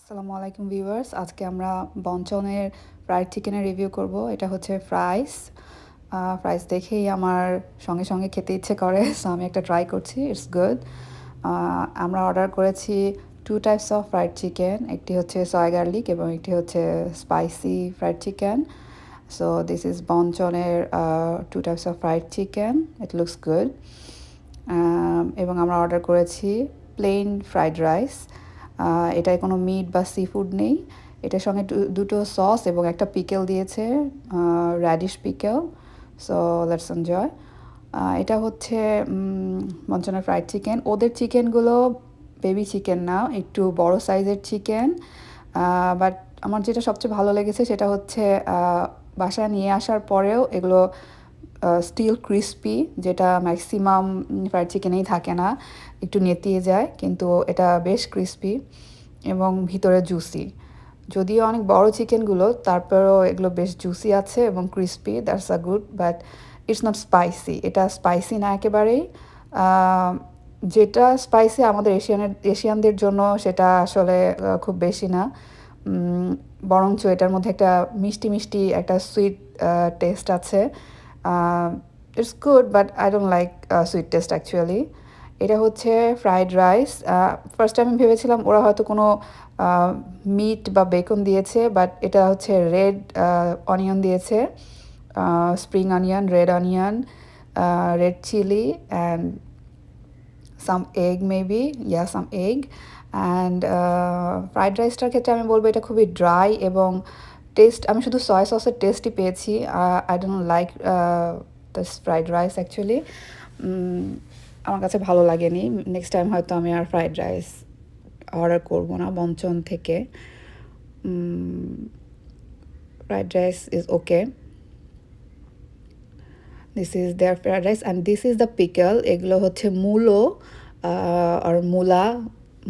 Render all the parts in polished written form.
আসসালামু আলাইকুম ভিউয়ার্স, আজকে আমরা বনচনের ফ্রাইড চিকেনের রিভিউ করব। এটা হচ্ছে ফ্রাইস। ফ্রাইস দেখেই আমার সঙ্গে সঙ্গে খেতে ইচ্ছে করে, সো আমি একটা ট্রাই করছি। It's good. আমরা অর্ডার করেছি two types of fried chicken. একটি হচ্ছে সয় গার্লিক এবং একটি হচ্ছে spicy fried chicken. So this is বনচনের two types of fried chicken. It looks good. এবং আমরা অর্ডার করেছি প্লেন ফ্রাইড রাইস। এটায় কোনো মিট বা সি ফুড নেই। এটার সঙ্গে দুটো সস এবং একটা পিকেল দিয়েছে, radish pickle. So let's enjoy. এটা হচ্ছে বঞ্চনার ফ্রাইড চিকেন। ওদের চিকেনগুলো বেবি চিকেন না, একটু বড় সাইজের চিকেন। বাট আমার যেটা সবচেয়ে ভালো লেগেছে সেটা হচ্ছে বাসায় নিয়ে আসার পরেও এগুলো স্টিল ক্রিস্পি, যেটা ম্যাক্সিমাম ফ্রাইড চিকেনেই থাকে না, একটু নেতিয়ে যায়, কিন্তু এটা বেশ ক্রিস্পি এবং ভিতরে জুসি। যদিও অনেক বড় চিকেনগুলো, তারপরেও এগুলো বেশ জুসি আছে এবং crispy. That's a good, but it's not spicy. এটা স্পাইসি না একেবারেই। যেটা স্পাইসি আমাদের এশিয়ানদের জন্য সেটা আসলে খুব বেশি না। বরঞ্চ এটার মধ্যে একটা মিষ্টি মিষ্টি একটা সুইট টেস্ট আছে। It's good, but I don't like sweet test actually. এটা হচ্ছে ফ্রাইড রাইস। ফার্স্ট আমি ভেবেছিলাম ওরা হয়তো কোনো মিট বা বেকন দিয়েছে, বাট এটা হচ্ছে রেড অনিয়ন দিয়েছে, spring onion, red onion, red chilli and some egg maybe, some egg. And fried রাইসটার ক্ষেত্রে আমি বলবো এটা খুবই ড্রাই এবং টেস্ট, আমি শুধু সয়া সসের টেস্টই পেয়েছি। I don't like this fried rice actually. আমার কাছে ভালো লাগেনি। নেক্সট টাইম হয়তো আমি আর ফ্রাইড রাইস অর্ডার করবো না বঞ্চন থেকে। Fried rice is okay. This is their fried rice and this is the pickle. এগুলো হচ্ছে মূলো আর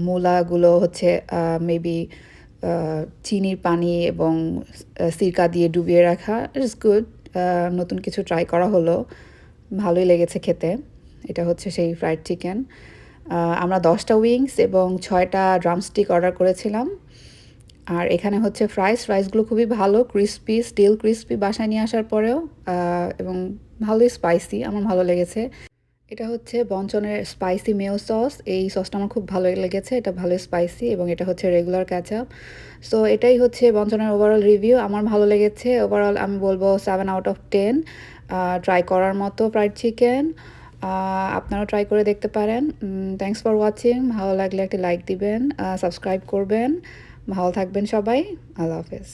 মূলাগুলো হচ্ছে মেবি চিনির পানি এবং সিরকা দিয়ে ডুবিয়ে রাখা। It's good. নতুন কিছু ট্রাই করা হলো, ভালোই লেগেছে খেতে। এটা হচ্ছে সেই ফ্রাইড চিকেন। আমরা 10টা উইংস এবং 6টা ড্রামস্টিক অর্ডার করেছিলাম। আর এখানে হচ্ছে ফ্রাইসগুলো খুবই ভালো, ক্রিস্পি, স্টিল ক্রিস্পি বাসায় নিয়ে আসার পরেও, এবং ভালোই স্পাইসি, আমার ভালো লেগেছে। এটা হচ্ছে বঞ্চনের স্পাইসি মেও সস। এই সসটা আমার খুব ভালো লেগেছে, এটা ভালো স্পাইসি এবং এটা হচ্ছে রেগুলার ক্যাচআপ। সো এটাই হচ্ছে বঞ্চনের ওভারঅল রিভিউ। আমার ভালো লেগেছে। ওভারঅল আমি বলবো 7/10। ট্রাই করার মতো ফ্রাইড চিকেন। আপনারাও ট্রাই করে দেখতে পারেন। Thanks for watching. ভালো লাগলে একটা লাইক দিবেন, সাবস্ক্রাইব করবেন। ভালো থাকবেন সবাই। আল্লাহ হাফেজ।